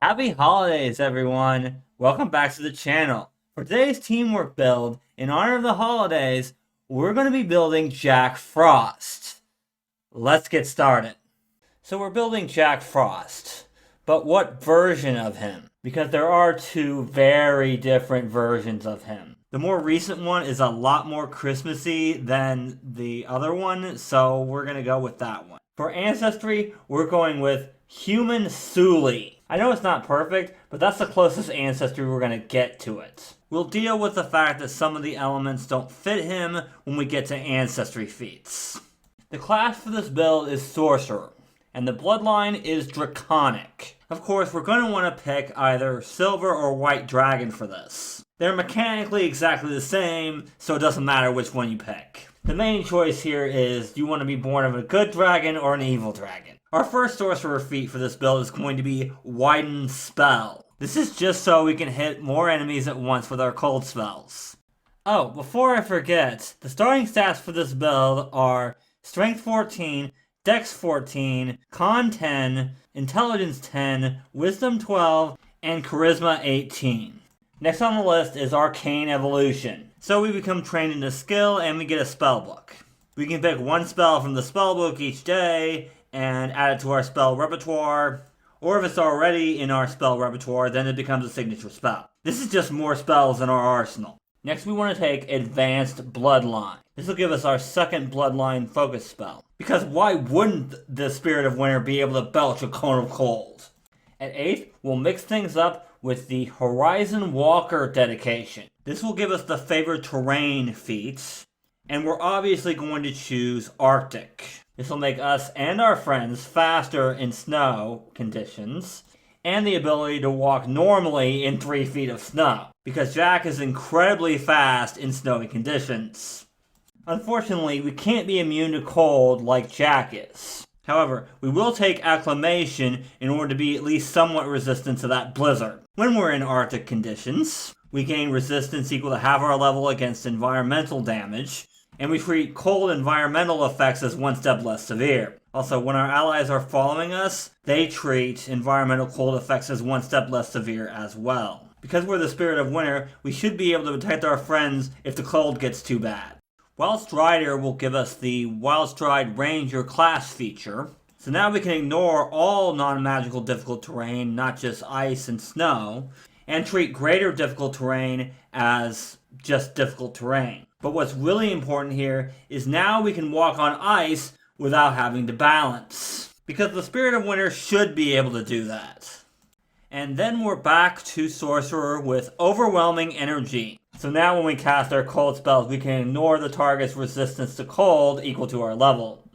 Happy holidays, everyone! Welcome back to the channel. For today's teamwork build, in honor of the holidays, we're going to be building Jack Frost. Let's get started. So we're building Jack Frost, but what version of him? Because there are two very different versions of him. The more recent one is a lot more Christmassy than the other one, so we're going to go with that one. For ancestry, we're going with Human Thule. I know it's not perfect, but that's the closest ancestry we're going to get to it. We'll deal with the fact that some of the elements don't fit him when we get to ancestry feats. The class for this build is Sorcerer, and the bloodline is Draconic. Of course, we're going to want to pick either Silver or White Dragon for this. They're mechanically exactly the same, so it doesn't matter which one you pick. The main choice here is, do you want to be born of a good dragon or an evil dragon? Our first sorcerer feat for this build is going to be Widen Spell. This is just so we can hit more enemies at once with our cold spells. Oh, before I forget, the starting stats for this build are Strength 14, Dex 14, Con 10, Intelligence 10, Wisdom 12, and Charisma 18. Next on the list is Arcane Evolution. So we become trained in a skill and we get a spell book. We can pick one spell from the spell book each day and add it to our spell repertoire, or if it's already in our spell repertoire, then it becomes a signature spell. This is just more spells in our arsenal. Next we want to take Advanced Bloodline. This will give us our second Bloodline focus spell. Because why wouldn't the Spirit of Winter be able to belch a cone of cold? At 8th, we'll mix things up with the Horizon Walker dedication. This will give us the Favored Terrain feats, and we're obviously going to choose Arctic. This will make us and our friends faster in snow conditions, and the ability to walk normally in 3 feet of snow, because Jack is incredibly fast in snowy conditions. Unfortunately, we can't be immune to cold like Jack is. However, we will take Acclimation in order to be at least somewhat resistant to that blizzard. When we're in Arctic conditions, we gain resistance equal to half our level against environmental damage, and we treat cold environmental effects as one step less severe. Also, when our allies are following us, they treat environmental cold effects as one step less severe as well. Because we're the Spirit of Winter, we should be able to protect our friends if the cold gets too bad. Wildstrider will give us the Wildstride Ranger class feature, so now we can ignore all non-magical difficult terrain, not just ice and snow, and treat greater difficult terrain as just difficult terrain. But what's really important here is now we can walk on ice without having to balance, because the Spirit of Winter should be able to do that. And then we're back to Sorcerer with Overwhelming Energy. So now when we cast our cold spells, we can ignore the target's resistance to cold equal to our level.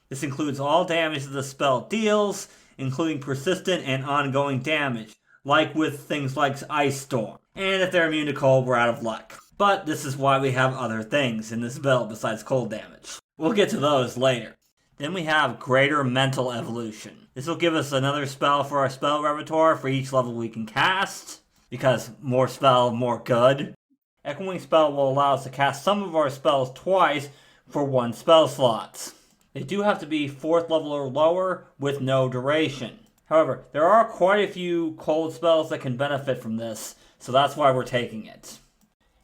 This includes all damage that the spell deals, including persistent and ongoing damage, like with things like Ice Storm. And if they're immune to cold, we're out of luck. But this is why we have other things in this build besides cold damage. We'll get to those later. Then we have Greater Mental Evolution. This will give us another spell for our spell repertoire for each level we can cast, because more spell, more good. Echoing Spell will allow us to cast some of our spells twice for 1 spell slot. They do have to be 4th level or lower with no duration. However, there are quite a few cold spells that can benefit from this, so that's why we're taking it.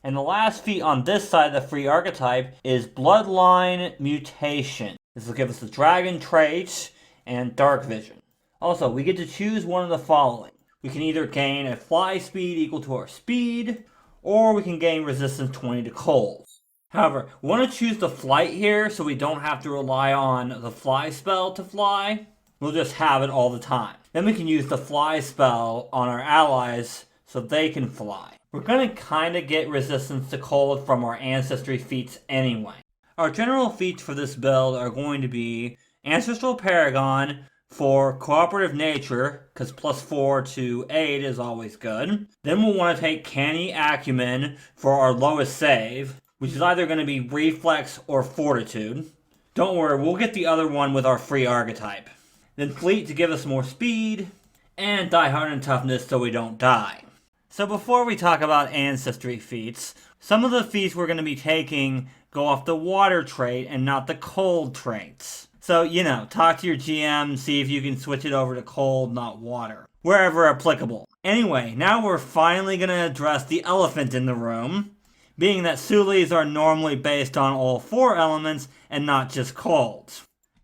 And the last feat on this side of the free archetype is Bloodline Mutation. This will give us the Dragon trait and Dark Vision. Also, we get to choose one of the following. We can either gain a fly speed equal to our speed, or we can gain resistance 20 to cold. However, we want to choose the flight here so we don't have to rely on the fly spell to fly. We'll just have it all the time. Then we can use the fly spell on our allies so they can fly. We're going to kind of get resistance to cold from our ancestry feats anyway. Our general feats for this build are going to be Ancestral Paragon for cooperative nature, because +4 to aid is always good. Then we'll want to take Canny Acumen for our lowest save, which is either going to be Reflex or Fortitude. Don't worry, we'll get the other one with our free archetype. Then Fleet to give us more speed, and Die Hard and Toughness so we don't die. So before we talk about ancestry feats, some of the feats we're going to be taking go off the water trait and not the cold traits. So, talk to your GM, see if you can switch it over to cold, not water. wherever applicable. Anyway, now we're finally going to address the elephant in the room, being that Sulis are normally based on all 4 elements and not just cold.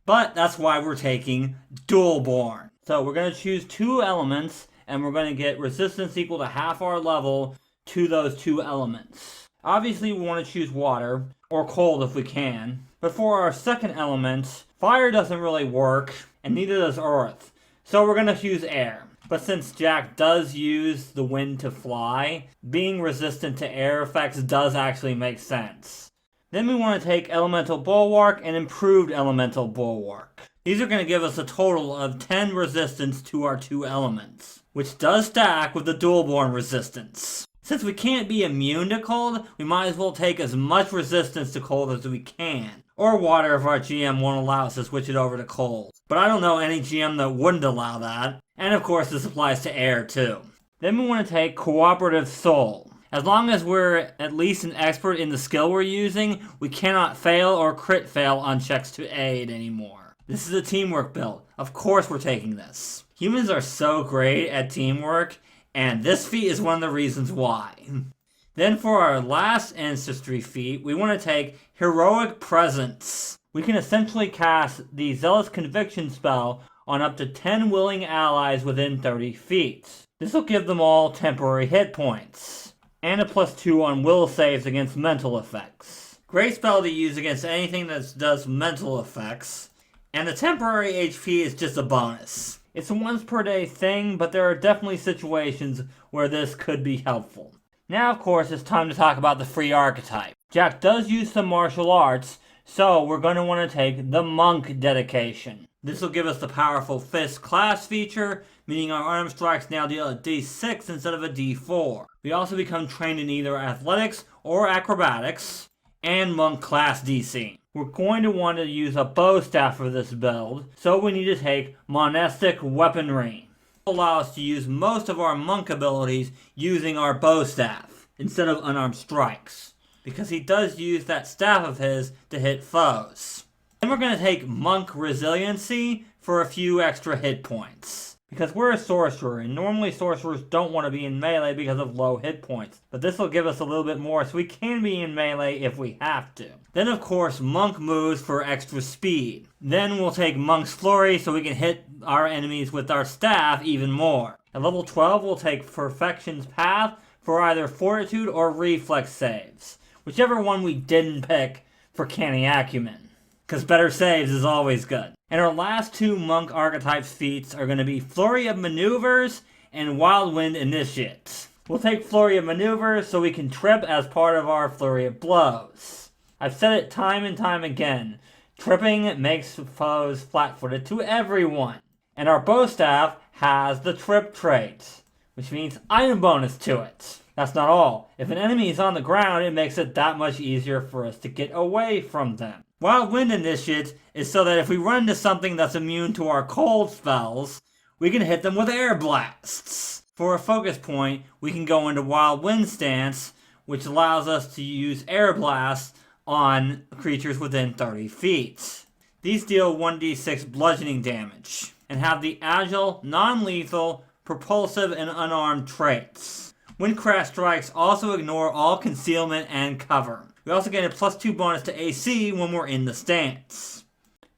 But that's why we're taking Dualborn. So we're going to choose 2 elements, and we're going to get resistance equal to half our level to those 2 elements. Obviously we want to choose water, or cold if we can. But for our second element, fire doesn't really work, and neither does earth. So we're going to choose air. But since Jack does use the wind to fly, being resistant to air effects does actually make sense. Then we want to take Elemental Bulwark and Improved Elemental Bulwark. These are going to give us a total of 10 resistance to our 2 elements, which does stack with the Dualborn resistance. Since we can't be immune to cold, we might as well take as much resistance to cold as we can. Or water if our GM won't allow us to switch it over to cold. But I don't know any GM that wouldn't allow that. And of course this applies to air too. Then we want to take Cooperative Soul. As long as we're at least an expert in the skill we're using, we cannot fail or crit fail on checks to aid anymore. This is a teamwork build. Of course we're taking this. Humans are so great at teamwork, and this feat is one of the reasons why. Then for our last Ancestry feat, we want to take Heroic Presence. We can essentially cast the Zealous Conviction spell on up to 10 willing allies within 30 feet. This will give them all temporary hit points, and a +2 on will saves against mental effects. Great spell to use against anything that does mental effects, and the temporary HP is just a bonus. It's a once per day thing, but there are definitely situations where this could be helpful. Now of course it's time to talk about the free archetype. Jack does use some martial arts, so we're going to want to take the Monk dedication. This will give us the powerful Fist class feature, meaning our arm strikes now deal a D6 instead of a D4. We also become trained in either athletics or acrobatics, and Monk class DC. We're going to want to use a bow staff for this build, so we need to take Monastic Weaponry. This will allow us to use most of our Monk abilities using our bow staff, instead of unarmed strikes, because he does use that staff of his to hit foes. Then we're going to take Monk Resiliency for a few extra hit points. Because we're a sorcerer, and normally sorcerers don't want to be in melee because of low hit points. But this will give us a little bit more, so we can be in melee if we have to. Then of course, Monk moves for extra speed. Then we'll take Monk's Flurry so we can hit our enemies with our staff even more. At level 12, we'll take Perfection's Path for either Fortitude or Reflex saves. Whichever one we didn't pick for Canny Acumen, because better saves is always good. And our last 2 Monk archetype feats are going to be Flurry of Maneuvers and Wild Wind Initiate. We'll take Flurry of Maneuvers so we can trip as part of our Flurry of Blows. I've said it time and time again, tripping makes foes flat-footed to everyone. And our bow staff has the trip trait, which means item bonus to it. That's not all. If an enemy is on the ground, it makes it that much easier for us to get away from them. Wild Wind Initiate is so that if we run into something that's immune to our cold spells, we can hit them with air blasts. For a focus point, we can go into Wild Wind Stance, which allows us to use air blasts on creatures within 30 feet. These deal 1d6 bludgeoning damage, and have the agile, non-lethal, propulsive, and unarmed traits. Windcraft strikes also ignore all concealment and cover. We also get a +2 bonus to AC when we're in the stance.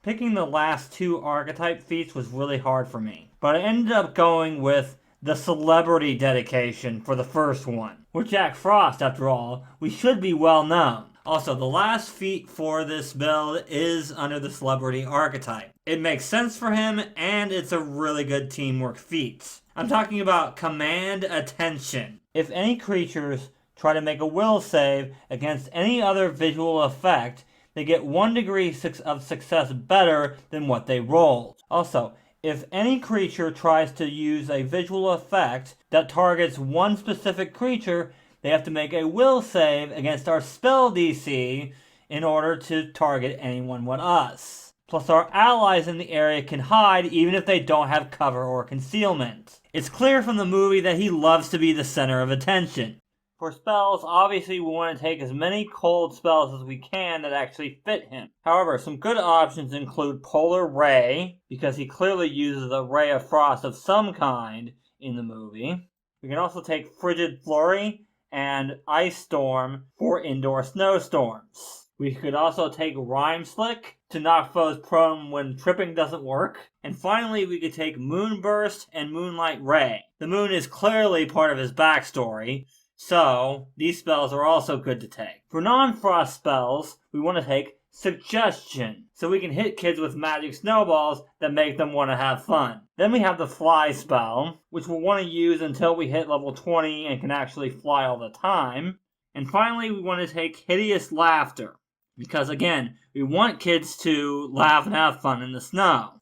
Picking the last 2 archetype feats was really hard for me, but I ended up going with the Celebrity dedication for the first one. We're Jack Frost after all, we should be well known. Also, the last feat for this build is under the Celebrity archetype. It makes sense for him, and it's a really good teamwork feat. I'm talking about Command Attention. If any creatures try to make a will save against any other visual effect, they get 1 degree of success better than what they rolled. Also, if any creature tries to use a visual effect that targets one specific creature, they have to make a will save against our spell DC in order to target anyone but us. Plus our allies in the area can hide even if they don't have cover or concealment. It's clear from the movie that he loves to be the center of attention. For spells, obviously we want to take as many cold spells as we can that actually fit him. However, some good options include Polar Ray, because he clearly uses a ray of frost of some kind in the movie. We can also take Frigid Flurry and Ice Storm for indoor snowstorms. We could also take Rime Slick to knock foes prone when tripping doesn't work. And finally, we could take Moonburst and Moonlight Ray. The moon is clearly part of his backstory, so these spells are also good to take. For non-frost spells, we want to take Suggestion, so we can hit kids with magic snowballs that make them want to have fun. Then we have the Fly spell, which we'll want to use until we hit level 20 and can actually fly all the time. And finally, we want to take Hideous Laughter, because again, we want kids to laugh and have fun in the snow.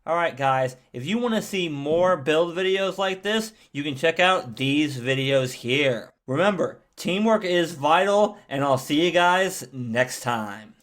Alright guys, if you want to see more build videos like this, you can check out these videos here. Remember, teamwork is vital, and I'll see you guys next time.